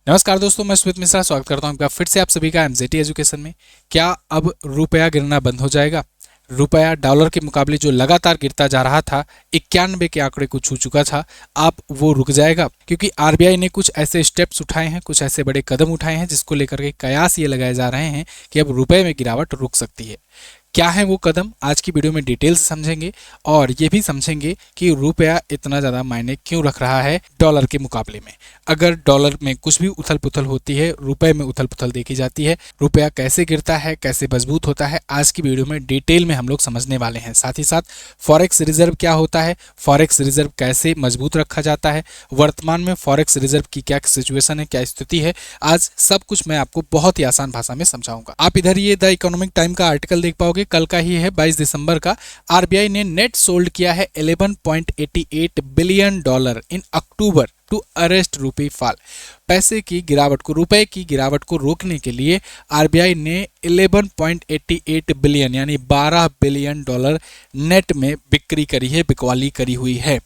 नमस्कार दोस्तों, मैं स्मित मिश्रा स्वागत करता हूं आपका फिर से आप सभी का एमजेटी एजुकेशन में। क्या अब रुपया गिरना बंद हो जाएगा? रुपया डॉलर के मुकाबले जो लगातार गिरता जा रहा था, 91 के आंकड़े को छू चुका था, अब वो रुक जाएगा? क्योंकि आरबीआई ने कुछ ऐसे स्टेप्स उठाए हैं, कुछ ऐसे बड़े कदम उठाए हैं जिसको लेकर के कयास ये लगाए जा रहे हैं कि अब रुपए में गिरावट रुक सकती है। क्या है वो कदम, आज की वीडियो में डिटेल से समझेंगे और ये भी समझेंगे कि रुपया इतना ज़्यादा मायने क्यों रख रहा है डॉलर के मुकाबले में। अगर डॉलर में कुछ भी उथल पुथल होती है, रुपए में उथल पुथल देखी जाती है, रुपया कैसे गिरता है, कैसे मजबूत होता है, आज की वीडियो में डिटेल में हम लोग समझने वाले हैं। साथ ही साथ फॉरेक्स रिजर्व क्या होता है, फॉरेक्स रिजर्व कैसे मजबूत रखा जाता है, वर्तमान में फॉरेक्स रिजर्व की क्या सिचुएशन है, क्या स्थिति है, आज सब कुछ मैं आपको बहुत ही आसान भाषा में समझाऊंगा। आप इधर ये द इकोनॉमिक टाइम का आर्टिकल देख पाओगे, कल का ही है 22 दिसंबर का। आरबीआई ने नेट सोल्ड किया है 11.88 billion dollar in October to arrest rupee fall. पैसे की गिरावट को, रुपए की गिरावट को रोकने के लिए आरबीआई ने 11.88 बिलियन यानी 12 बिलियन डॉलर नेट में बिक्री करी है, बिकवाली करी हुई है।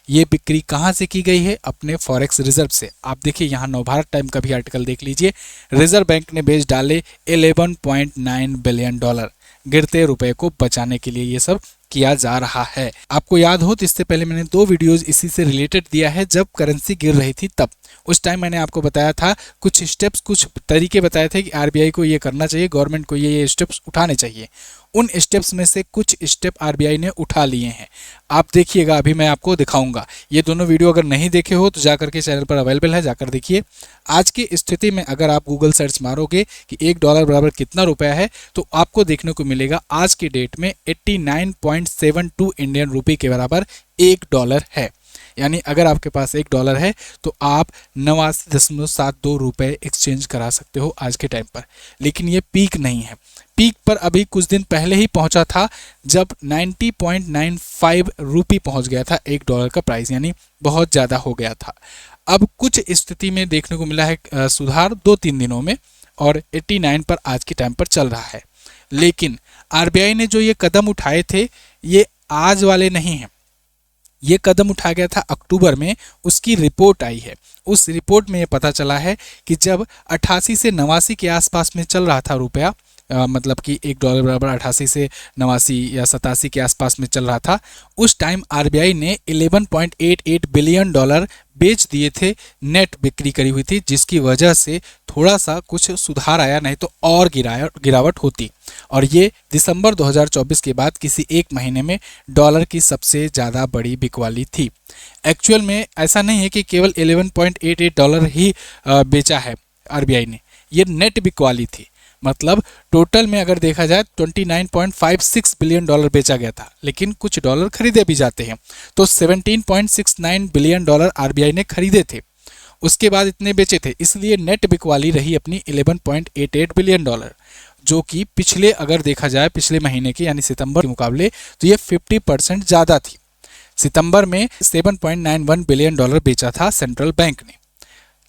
ये बिक्री कहाँ से की गई है? अपने फॉरेक्स रिजर्व से। आप देखिए यहाँ नवभारत टाइम का भी आर्टिकल देख लीजिए। रिजर्व बैंक ने बेच डाले 11.9 बिलियन डॉलर। गिरते रुपए को बचाने के लिए ये सब किया जा रहा है। आपको याद हो तो इससे पहले मैंने 2 वीडियोस इसी से रिलेटेड दिया है, जब करेंसी गिर रही थी तब। उस टाइम मैंने आपको बताया था, कुछ स्टेप्स, कुछ तरीके बताए थे कि आरबीआई को ये करना चाहिए, गवर्नमेंट को ये स्टेप्स उठाने चाहिए। उन स्टेप्स में से कुछ स्टेप आरबीआई ने उठा लिए हैं। आप देखिएगा, अभी मैं आपको दिखाऊंगा। ये दोनों वीडियो अगर नहीं देखे हो तो जाकर के चैनल पर अवेलेबल है, जाकर देखिए। आज की स्थिति में अगर आप गूगल सर्च मारोगे कि $1 बराबर कितना रुपया है, तो आपको देखने को मिलेगा आज की डेट में 89.72 इंडियन रुपये के बराबर $1 है। यानी अगर आपके पास $1 है तो आप 89.72 रुपये एक्सचेंज करा सकते हो आज के टाइम पर। लेकिन ये पीक नहीं है। पीक पर अभी कुछ दिन पहले ही पहुंचा था, जब 90.95 रुपये पहुंच गया था $1 का प्राइस, यानी बहुत ज़्यादा हो गया था। अब कुछ स्थिति में देखने को मिला है सुधार 2-3 दिनों में, और 89 पर आज के टाइम पर चल रहा है। लेकिन आरबीआई ने जो ये कदम उठाए थे, ये आज वाले नहीं हैं। ये कदम उठाया गया था अक्टूबर में, उसकी रिपोर्ट आई है। उस रिपोर्ट में ये पता चला है कि जब 88 से 89 के आसपास में चल रहा था रुपया, मतलब कि $1 बराबर 88 से 89 या 87 के आसपास में चल रहा था, उस टाइम आरबीआई ने 11.88 बिलियन डॉलर बेच दिए थे, नेट बिक्री करी हुई थी, जिसकी वजह से थोड़ा सा कुछ सुधार आया, नहीं तो और गिरावट होती। और ये दिसंबर 2024 के बाद किसी एक महीने में डॉलर की सबसे ज़्यादा बड़ी बिकवाली थी। एक्चुअल में ऐसा नहीं है कि केवल $11.88 ही बेचा है आरबीआई ने, ये नेट बिकवाली थी। मतलब टोटल में अगर देखा जाए 29.56 बिलियन डॉलर बेचा गया था, लेकिन कुछ डॉलर खरीदे भी जाते हैं, तो 17.69 बिलियन डॉलर आरबीआई ने खरीदे थे, उसके बाद इतने बेचे थे। इसलिए नेट बिकवाली रही अपनी 11.88 बिलियन डॉलर, जो कि पिछले, अगर देखा जाए पिछले महीने के यानी सितंबर के मुकाबले, तो ये 50% ज़्यादा थी। सितंबर में 7.91 बिलियन डॉलर बेचा था सेंट्रल बैंक ने।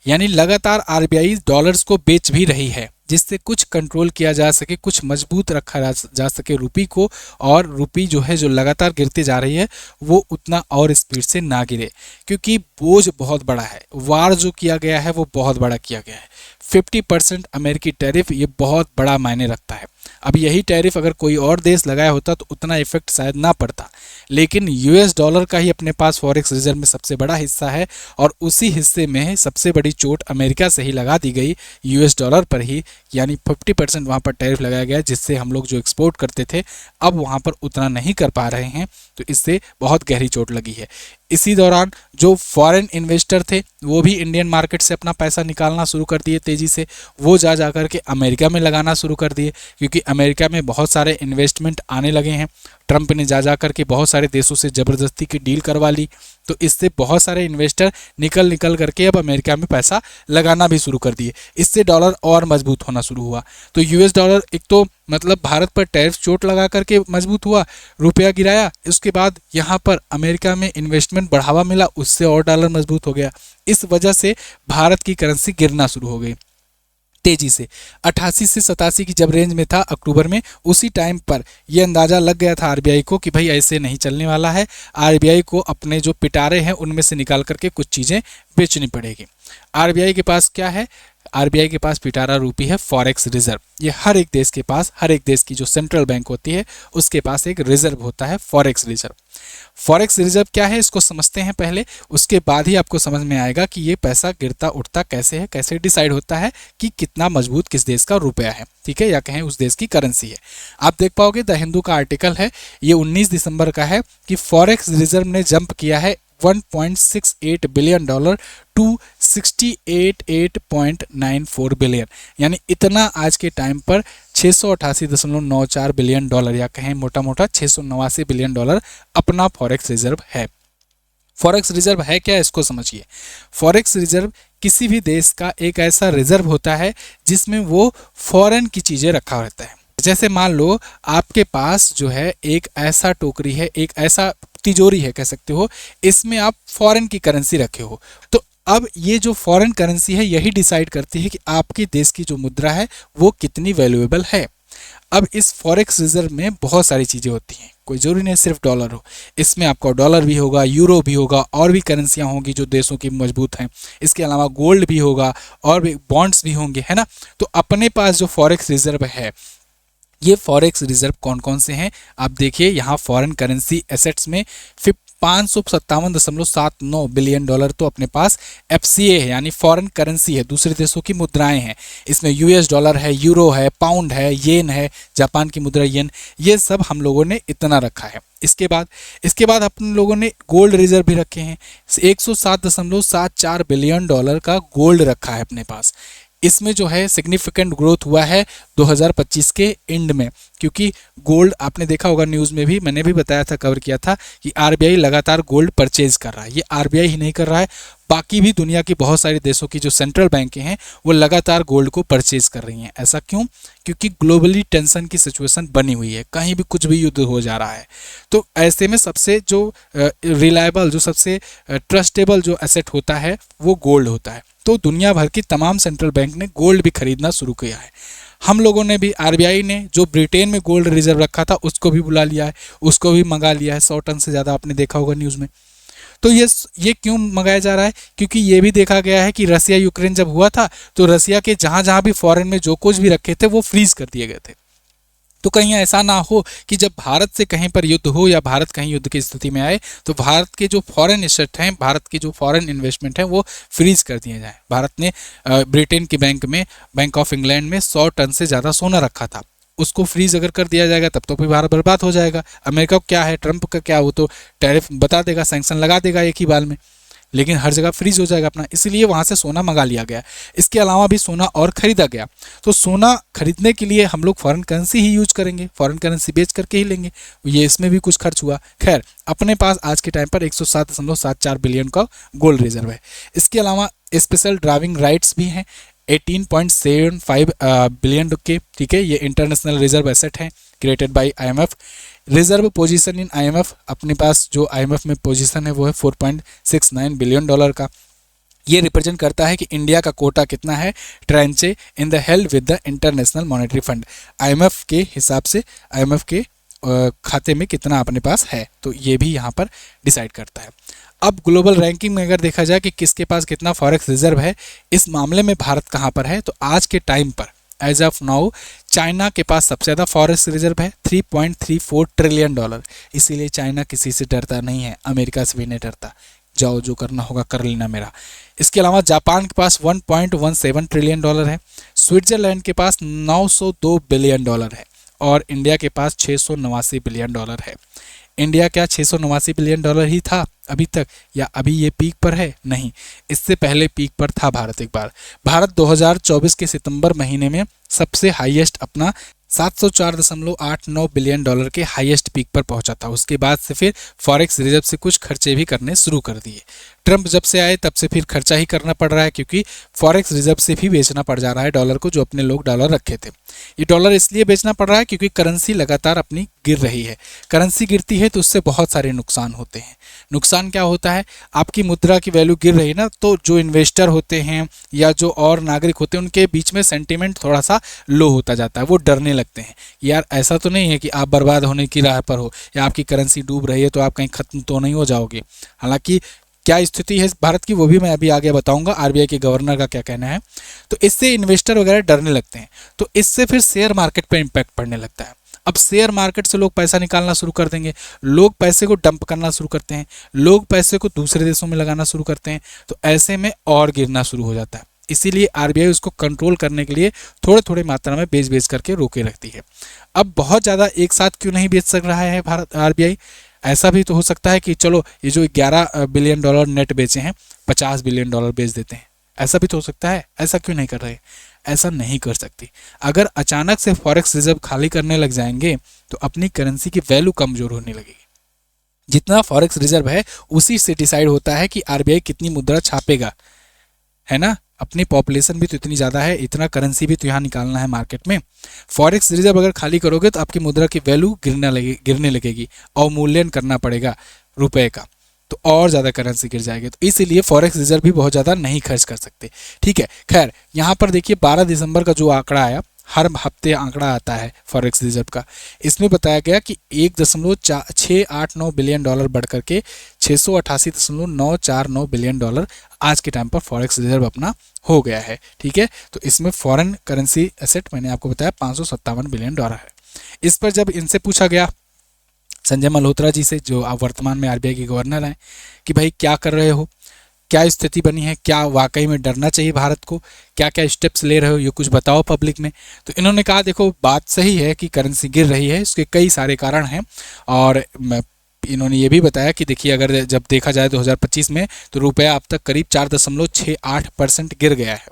यानी लगातार आरबीआई डॉलर्स को बेच भी रही है, जिससे कुछ कंट्रोल किया जा सके, कुछ मजबूत रखा जा सके रुपये को, और रुपये जो है, जो लगातार गिरते जा रही है, वो उतना और स्पीड से ना गिरे। क्योंकि बोझ बहुत बड़ा है, वार जो किया गया है वो बहुत बड़ा किया गया है। 50% अमेरिकी टैरिफ, ये बहुत बड़ा मायने रखता है। अब यही टैरिफ अगर कोई और देश लगाया होता तो उतना इफेक्ट शायद ना पड़ता, लेकिन यूएस डॉलर का ही अपने पास फॉरेक्स रिजर्व में सबसे बड़ा हिस्सा है, और उसी हिस्से में सबसे बड़ी चोट अमेरिका से ही लगा दी गई, यूएस डॉलर पर ही। यानी 50% वहाँ पर टैरिफ लगाया गया, जिससे हम लोग जो एक्सपोर्ट करते थे अब वहाँ पर उतना नहीं कर पा रहे हैं, तो इससे बहुत गहरी चोट लगी है। इसी दौरान जो फॉरेन इन्वेस्टर थे वो भी इंडियन मार्केट से अपना पैसा निकालना शुरू कर दिए तेज़ी से। वो जा कर के अमेरिका में लगाना शुरू कर दिए, क्योंकि अमेरिका में बहुत सारे इन्वेस्टमेंट आने लगे हैं। ट्रंप ने जा कर के बहुत सारे देशों से ज़बरदस्ती की डील करवा ली, तो इससे बहुत सारे इन्वेस्टर निकल करके अब अमेरिका में पैसा लगाना भी शुरू कर दिए। इससे डॉलर और मजबूत होना शुरू हुआ। तो यूएस डॉलर एक तो मतलब भारत पर टैरिफ चोट लगा करके मजबूत हुआ, रुपया गिराया, उसके बाद यहाँ पर अमेरिका में इन्वेस्टमेंट बढ़ावा मिला, उससे और डॉलर मजबूत हो गया। इस वजह से भारत की करेंसी गिरना शुरू हो गई। तेजी से 88 से 87 की जब रेंज में था अक्टूबर में, उसी टाइम पर यह अंदाजा लग गया था आरबीआई को कि भाई ऐसे नहीं चलने वाला है, आरबीआई को अपने जो पिटारे हैं उनमें से निकाल करके कुछ चीज़ें बेचनी पड़ेगी। आरबीआई के पास क्या है? आरबीआई के पास पिटारा रूपी है फॉरेक्स रिजर्व। ये हर एक देश के पास, हर एक देश की जो सेंट्रल बैंक होती है उसके पास एक रिजर्व होता है, फॉरेक्स रिजर्व। फॉरेक्स रिजर्व क्या है इसको समझते हैं पहले, उसके बाद ही आपको समझ में आएगा कि ये पैसा गिरता उठता कैसे है, कैसे डिसाइड होता है कि कितना मजबूत किस देश का रुपया है, ठीक है, या कहें उस देश की करेंसी है। आप देख पाओगे द हिंदू का आर्टिकल है, ये 19 दिसंबर का है कि फॉरेक्स रिजर्व ने जंप किया है $1.68 बिलियन टू 68.94 बिलियन, यानी इतना आज के टाइम पर $688.94 बिलियन, या कहें मोटा मोटा $689 बिलियन अपना फॉरेक्स रिजर्व है। फॉरेक्स रिजर्व है क्या, इसको समझिए। फॉरेक्स रिजर्व किसी भी देश का एक ऐसा रिजर्व होता है जिसमें वो फॉरेन की चीज़ें रखा रहता है। जैसे मान लो आपके पास जो है एक ऐसा टोकरी है, एक ऐसा तिजोरी है कह सकते हो, इसमें आप फॉरेन की करेंसी रखे हो, तो अब ये जो फॉरेन करेंसी है यही डिसाइड करती है कि आपके देश की जो मुद्रा है वो कितनी वैल्यूएबल है। अब इस फॉरेक्स रिजर्व में बहुत सारी चीज़ें होती हैं, कोई जरूरी नहीं सिर्फ डॉलर हो, इसमें आपका डॉलर भी होगा, यूरो भी होगा, और भी करेंसियाँ होंगी जो देशों की मजबूत हैं। इसके अलावा गोल्ड भी होगा और भी बॉन्ड्स भी होंगे, है ना। तो अपने पास जो फॉरेक्स रिजर्व है, ये फॉरेक्स रिजर्व कौन कौन से हैं आप देखिए। यहाँ फॉरेन करेंसी एसेट्स में 557.79 बिलियन डॉलर तो अपने पास एफसीए है, यानी फॉरेन करेंसी है, दूसरे देशों की मुद्राएं हैं। इसमें यूएस डॉलर है, यूरो है, पाउंड है, येन है, जापान की मुद्रा येन, ये सब हम लोगों ने इतना रखा है। इसके बाद अपन लोगों ने गोल्ड रिजर्व भी रखे हैं, 107.74 बिलियन डॉलर का गोल्ड रखा है अपने पास। इसमें जो है सिग्निफिकेंट ग्रोथ हुआ है 2025 के एंड में, क्योंकि गोल्ड आपने देखा होगा न्यूज़ में भी, मैंने भी बताया था, कवर किया था कि आरबीआई लगातार गोल्ड परचेज कर रहा है। ये आरबीआई ही नहीं कर रहा है, बाकी भी दुनिया की बहुत सारे देशों की जो सेंट्रल बैंकें हैं वो लगातार गोल्ड को परचेज कर रही हैं। ऐसा क्यों? क्योंकि ग्लोबली टेंशन की सिचुएशन बनी हुई है, कहीं भी कुछ भी युद्ध हो जा रहा है। तो ऐसे में सबसे जो रिलायबल, जो सबसे ट्रस्टेबल जो एसेट होता है वो गोल्ड होता है। तो दुनिया भर की तमाम सेंट्रल बैंक ने गोल्ड भी खरीदना शुरू किया है। हम लोगों ने भी, आरबीआई ने जो ब्रिटेन में गोल्ड रिजर्व रखा था उसको भी बुला लिया है, उसको भी मंगा लिया है, 100 टन से ज़्यादा, आपने देखा होगा न्यूज़ में। तो ये क्यों मंगाया जा रहा है? क्योंकि ये भी देखा गया है कि रसिया यूक्रेन जब हुआ था तो रसिया के जहाँ जहाँ भी फॉरेन में जो कुछ भी रखे थे वो फ्रीज कर दिए गए थे। तो कहीं ऐसा ना हो कि जब भारत से कहीं पर युद्ध हो या भारत कहीं युद्ध की स्थिति में आए तो भारत के जो फॉरेन एसेट हैं, भारत की जो फॉरेन इन्वेस्टमेंट है वो फ्रीज कर दिए जाए। भारत ने ब्रिटेन की बैंक में, बैंक ऑफ इंग्लैंड में 100 टन से ज़्यादा सोना रखा था, उसको फ्रीज अगर कर दिया जाएगा तब तो फिर भारत बर्बाद हो जाएगा। अमेरिका को क्या है, ट्रंप का क्या, वो तो टैरिफ बता देगा, सैंक्शन लगा देगा एक ही बार में, लेकिन हर जगह फ्रीज हो जाएगा अपना, इसलिए वहाँ से सोना मंगा लिया गया। इसके अलावा भी सोना और खरीदा गया। तो सोना खरीदने के लिए हम लोग फॉरेन करेंसी ही यूज करेंगे, फॉरेन करेंसी बेच करके ही लेंगे, ये इसमें भी कुछ खर्च हुआ। खैर, अपने पास आज के टाइम पर 107.74 बिलियन का गोल्ड रिजर्व है। इसके अलावा स्पेशल ड्राइविंग राइट्स भी हैं 18.75 बिलियन के, ठीक है, ये इंटरनेशनल रिजर्व एसेट हैं created by IMF. Reserve position in IMF, अपने पास जो आईएमएफ में पोजीशन है वो है 4.69 बिलियन डॉलर का। ये रिप्रेजेंट करता है कि इंडिया का कोटा कितना है tranche in the held with the International Monetary Fund, IMF के हिसाब से, आईएमएफ के खाते में कितना अपने पास है, तो ये भी यहाँ पर डिसाइड करता है। अब ग्लोबल रैंकिंग में अगर देखा जाए कि किसके पास कितना फॉरेक्स रिजर्व है, इस मामले में भारत कहाँ पर है, तो आज के टाइम पर एज ऑफ नाउ चाइना के पास सबसे ज़्यादा फॉरेक्स रिजर्व है 3.34 ट्रिलियन डॉलर। इसीलिए चाइना किसी से डरता नहीं है, अमेरिका से भी नहीं डरता, जाओ जो करना होगा कर लेना मेरा। इसके अलावा जापान के पास 1.17 ट्रिलियन डॉलर है, स्विट्जरलैंड के पास 902 बिलियन डॉलर है और इंडिया के पास 689 बिलियन डॉलर है। इंडिया क्या 689 बिलियन डॉलर ही था अभी तक, या अभी ये पीक पर है? नहीं, इससे पहले पीक पर था भारत एक बार। भारत 2024 के सितंबर महीने में सबसे हाईएस्ट अपना 704.89 बिलियन डॉलर के हाईएस्ट पीक पर पहुंचा था। उसके बाद से फिर फॉरेक्स रिजर्व से कुछ खर्चे भी करने शुरू कर दिए। ट्रंप जब से आए तब से फिर खर्चा ही करना पड़ रहा है, क्योंकि फॉरेक्स रिजर्व से भी बेचना पड़ जा रहा है डॉलर को, जो अपने लोग डॉलर रखे थे। ये डॉलर इसलिए बेचना पड़ रहा है क्योंकि करेंसी लगातार अपनी गिर रही है। करेंसी गिरती है तो उससे बहुत सारे नुकसान होते हैं। नुकसान क्या होता है, आपकी मुद्रा की वैल्यू गिर रही है ना, तो जो इन्वेस्टर होते हैं या जो और नागरिक होते हैं उनके बीच में सेंटीमेंट थोड़ा सा लो होता जाता है। वो डरने लगते हैं, यार ऐसा तो नहीं है कि आप बर्बाद होने की राह पर हो या आपकी करेंसी डूब रही है तो आप कहीं खत्म तो नहीं हो जाओगे। हालांकि क्या स्थिति है भारत की वो भी मैं अभी आगे बताऊंगा, आरबीआई के गवर्नर का क्या कहना है। तो इससे इन्वेस्टर वगैरह डरने लगते हैं, तो इससे फिर शेयर मार्केट पर इम्पैक्ट पड़ने लगता है। अब शेयर मार्केट से लोग पैसा निकालना शुरू कर देंगे, लोग पैसे को डंप करना शुरू करते हैं, लोग पैसे को दूसरे देशों में लगाना शुरू करते हैं, तो ऐसे में और गिरना शुरू हो जाता है। इसीलिए आरबीआई उसको कंट्रोल करने के लिए थोड़े थोड़े मात्रा में बेच करके रोके रखती है। अब बहुत ज़्यादा एक साथ क्यों नहीं बेच सक रहा है भारत आरबीआई? ऐसा भी तो हो सकता है कि चलो ये जो 11 बिलियन डॉलर नेट बेचे हैं, 50 बिलियन डॉलर बेच देते हैं, ऐसा भी तो हो सकता है। ऐसा क्यों नहीं कर रहे? ऐसा नहीं कर सकती। अगर अचानक से फॉरेक्स रिजर्व खाली करने लग जाएंगे तो अपनी करेंसी की वैल्यू कमजोर होने लगेगी। जितना फॉरेक्स रिजर्व है उसी से डिसाइड होता है कि आरबीआई कितनी मुद्रा छापेगा, है ना। अपनी पॉपुलेशन भी तो इतनी ज़्यादा है, इतना करेंसी भी तो यहाँ निकालना है मार्केट में। फॉरेक्स रिजर्व अगर खाली करोगे तो आपकी मुद्रा की वैल्यू गिरने लगेगी, अवमूल्यन करना पड़ेगा रुपए का, तो और ज़्यादा करेंसी गिर जाएगी। तो इसीलिए फॉरेक्स रिजर्व भी बहुत ज़्यादा नहीं खर्च कर सकते। ठीक है, खैर यहाँ पर देखिए 12 दिसंबर का जो आंकड़ा आया, हर हफ्ते आंकड़ा आता है फॉरेक्स रिजर्व का, इसमें बताया गया कि 1.689 बिलियन डॉलर बढ़ करके 688.949 बिलियन डॉलर आज के टाइम पर फॉरेक्स रिजर्व अपना हो गया है। ठीक है, तो इसमें फॉरेन करेंसी एसेट मैंने आपको बताया 557 बिलियन डॉलर है। इस पर जब इनसे पूछा गया संजय मल्होत्रा जी से, जो आप वर्तमान में आरबीआई के गवर्नर हैं, कि भाई क्या कर रहे हो, क्या स्थिति बनी है, क्या वाकई में डरना चाहिए भारत को, क्या क्या स्टेप्स ले रहे हो, ये कुछ बताओ पब्लिक में। तो इन्होंने कहा देखो बात सही है कि करेंसी गिर रही है, इसके कई सारे कारण हैं, और इन्होंने ये भी बताया कि देखिए अगर जब देखा जाए 2025 में तो रुपया अब तक करीब 4.68% गिर गया है,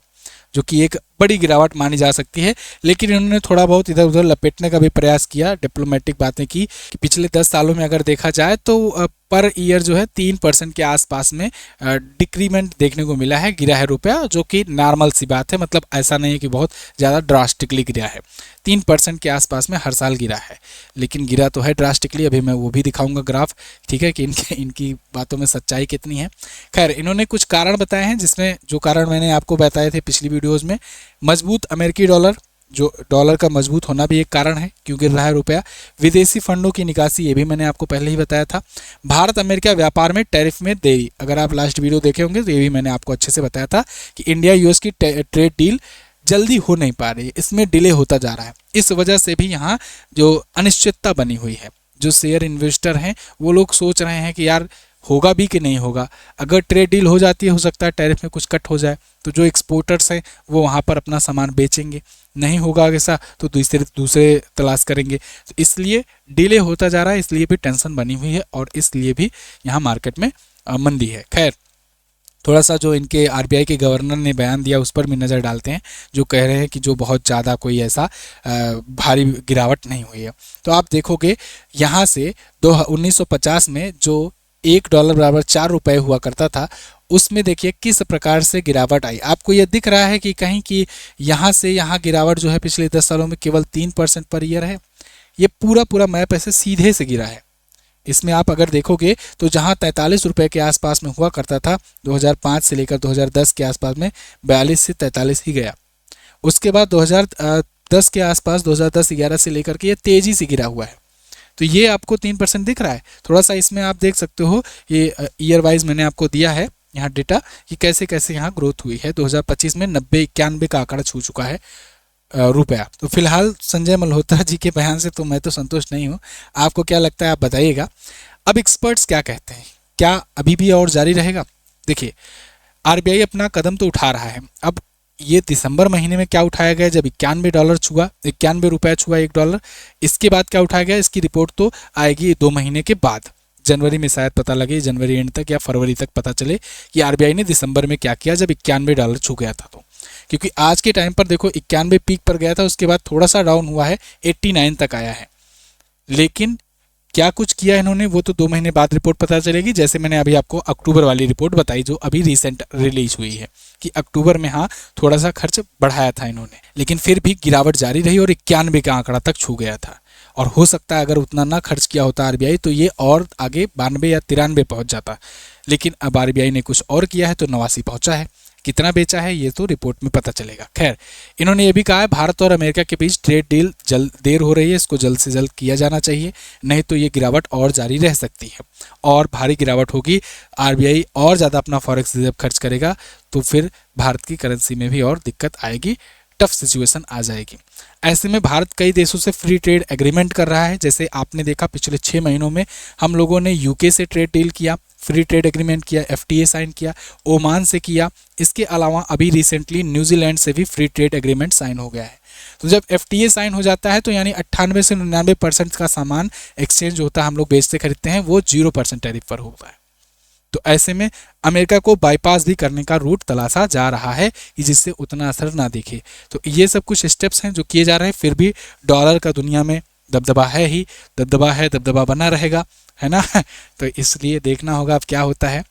जो कि एक बड़ी गिरावट मानी जा सकती है। लेकिन इन्होंने थोड़ा बहुत इधर उधर लपेटने का भी प्रयास किया, डिप्लोमेटिक बातें की कि पिछले 10 सालों में अगर देखा जाए तो पर ईयर जो है 3% के आसपास में डिक्रीमेंट देखने को मिला है, गिरा है रुपया, जो कि नॉर्मल सी बात है। मतलब ऐसा नहीं है कि बहुत ज़्यादा ड्रास्टिकली गिरा है, 3% के आसपास में हर साल गिरा है, लेकिन गिरा तो है ड्रास्टिकली। अभी मैं वो भी दिखाऊंगा ग्राफ, ठीक है, कि इनकी बातों में सच्चाई कितनी है। खैर इन्होंने कुछ कारण बताए हैं, जिसमें जो कारण मैंने आपको बताए थे पिछली वीडियोज़ में, मजबूत अमेरिकी डॉलर, जो डॉलर का मजबूत होना भी एक कारण है क्यों गिर रहा है रुपया। विदेशी फंडों की निकासी, ये भी मैंने आपको पहले ही बताया था। भारत अमेरिका व्यापार में टैरिफ में देरी, अगर आप लास्ट वीडियो देखे होंगे तो ये भी मैंने आपको अच्छे से बताया था कि इंडिया यूएस की ट्रेड डील जल्दी हो नहीं पा रही है, इसमें डिले होता जा रहा है। इस वजह से भी यहाँ जो अनिश्चितता बनी हुई है, जो शेयर इन्वेस्टर हैं वो लोग सोच रहे हैं कि यार होगा भी कि नहीं होगा। अगर ट्रेड डील हो जाती है, हो सकता है टैरिफ में कुछ कट हो जाए, तो जो एक्सपोर्टर्स हैं वो वहाँ पर अपना सामान बेचेंगे, नहीं होगा ऐसा तो दूसरे तलाश करेंगे। तो इसलिए डिले होता जा रहा है, इसलिए भी टेंशन बनी हुई है और इसलिए भी यहाँ मार्केट में मंदी है। खैर थोड़ा सा जो इनके आरबीआई के गवर्नर ने बयान दिया उस पर भी नज़र डालते हैं, जो कह रहे हैं कि जो बहुत ज़्यादा कोई ऐसा भारी गिरावट नहीं हुई है। तो आप देखोगे यहाँ से 1950 में जो $1 बराबर 4 रुपये हुआ करता था, उसमें देखिए किस प्रकार से गिरावट आई। आपको ये दिख रहा है कि कहीं कि यहाँ से यहाँ गिरावट जो है पिछले 10 सालों में केवल 3% पर ईयर है। ये पूरा मैप ऐसे सीधे से गिरा है। इसमें आप अगर देखोगे तो जहाँ 43 रुपये के आसपास में हुआ करता था 2005 से लेकर 2010 के आसपास में 42 से 43 ही गया। उसके बाद 2010 के आसपास 2010-11 से लेकर के ये तेज़ी से गिरा हुआ है। तो ये आपको 3% दिख रहा है। थोड़ा सा इसमें आप देख सकते हो, ये ईयर वाइज मैंने आपको दिया है यहाँ डेटा कि कैसे कैसे यहाँ ग्रोथ हुई है। 2025 में 90-91 का आंकड़ा छू चुका है रुपया। तो फिलहाल संजय मल्होत्रा जी के बयान से तो मैं तो संतुष्ट नहीं हूँ। आपको क्या लगता है आप बताइएगा। अब एक्सपर्ट्स क्या कहते हैं, क्या अभी भी और जारी रहेगा? देखिए आरबीआई अपना कदम तो उठा रहा है। अब ये दिसंबर महीने में क्या उठाया गया, जब $91 छुआ, 91 रुपया छुआ $1। इसके बाद क्या उठाया गया, इसकी रिपोर्ट तो आएगी 2 महीने के बाद, जनवरी में शायद पता लगे, जनवरी एंड तक या फरवरी तक पता चले कि आरबीआई ने दिसंबर में क्या किया जब $91 छू गया था। तो क्योंकि आज के टाइम पर देखो 91 पीक पर गया था, उसके बाद थोड़ा सा डाउन हुआ है, 89 तक आया है, लेकिन क्या कुछ किया इन्होंने वो तो 2 महीने बाद रिपोर्ट पता चलेगी। जैसे मैंने अभी आपको अक्टूबर वाली रिपोर्ट बताई जो अभी रिसेंट रिलीज हुई है कि अक्टूबर में हाँ थोड़ा सा खर्च बढ़ाया था इन्होंने, लेकिन फिर भी गिरावट जारी रही और 91 का आंकड़ा तक छू गया था। और हो सकता है अगर उतना ना खर्च किया होता आरबीआई तो ये और आगे 92 या 93 पहुंच जाता, लेकिन अब आरबीआई ने कुछ और किया है तो 89 पहुंचा है। कितना बेचा है ये तो रिपोर्ट में पता चलेगा। खैर, इन्होंने ये भी कहा है भारत और अमेरिका के बीच ट्रेड डील देर हो रही है, इसको जल्द से जल्द किया जाना चाहिए, नहीं तो ये गिरावट और जारी रह सकती है और भारी गिरावट होगी। आरबीआई और ज़्यादा अपना फॉरेक्स रिजर्व खर्च करेगा तो फिर भारत की करेंसी में भी और दिक्कत आएगी, टफ सिचुएशन आ जाएगी। ऐसे में भारत कई देशों से फ्री ट्रेड एग्रीमेंट कर रहा है। जैसे आपने देखा पिछले 6 महीनों में हम लोगों ने यूके से ट्रेड डील किया, फ्री ट्रेड एग्रीमेंट किया, एफटीए साइन किया, ओमान से किया। इसके अलावा अभी रिसेंटली न्यूजीलैंड से भी फ्री ट्रेड एग्रीमेंट साइन हो गया है। तो जब एफटीए साइन हो जाता है तो यानी 98 से 99% का सामान एक्सचेंज होता है, हम लोग बेचते खरीदते हैं, वो 0% टैरिफ पर होता है। तो ऐसे में अमेरिका को बाईपास भी करने का रूट तलाशा जा रहा है कि जिससे उतना असर ना दिखे। तो ये सब कुछ स्टेप्स हैं जो किए जा रहे हैं। फिर भी डॉलर का दुनिया में दबदबा है ही, दबदबा है, दबदबा बना रहेगा, है ना। तो इसलिए देखना होगा अब क्या होता है,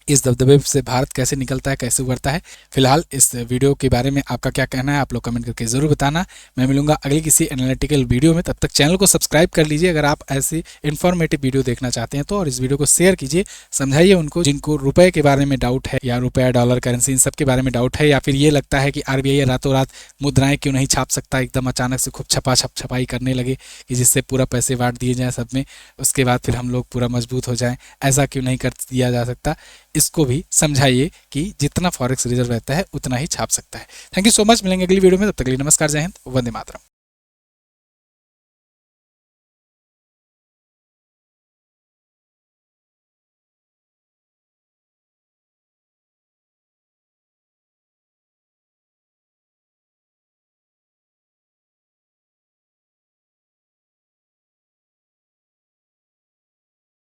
इस दबदबे से भारत कैसे निकलता है, कैसे उभरता है। फिलहाल इस वीडियो के बारे में आपका क्या कहना है आप लोग कमेंट करके ज़रूर बताना। मैं मिलूंगा अगली किसी एनालिटिकल वीडियो में, तब तक चैनल को सब्सक्राइब कर लीजिए अगर आप ऐसी इन्फॉर्मेटिव वीडियो देखना चाहते हैं तो, और इस वीडियो को शेयर कीजिए, समझाइए उनको जिनको रुपए के बारे में डाउट है या रुपया डॉलर करेंसी इन सब के बारे में डाउट है, या फिर ये लगता है कि आरबीआई रातों रात मुद्राएं क्यों नहीं छाप सकता, एकदम अचानक से खूब छपाई करने लगे कि जिससे पूरा पैसे बांट दिए जाएँ सब में, उसके बाद फिर हम लोग पूरा मजबूत हो जाएं, ऐसा क्यों नहीं कर दिया जा सकता। इसको भी समझाइए कि जितना फॉरेक्स रिजर्व रहता है उतना ही छाप सकता है। थैंक यू सो मच, मिलेंगे अगली वीडियो में, तब तक के लिए नमस्कार, जय हिंद, वंदे मातरम।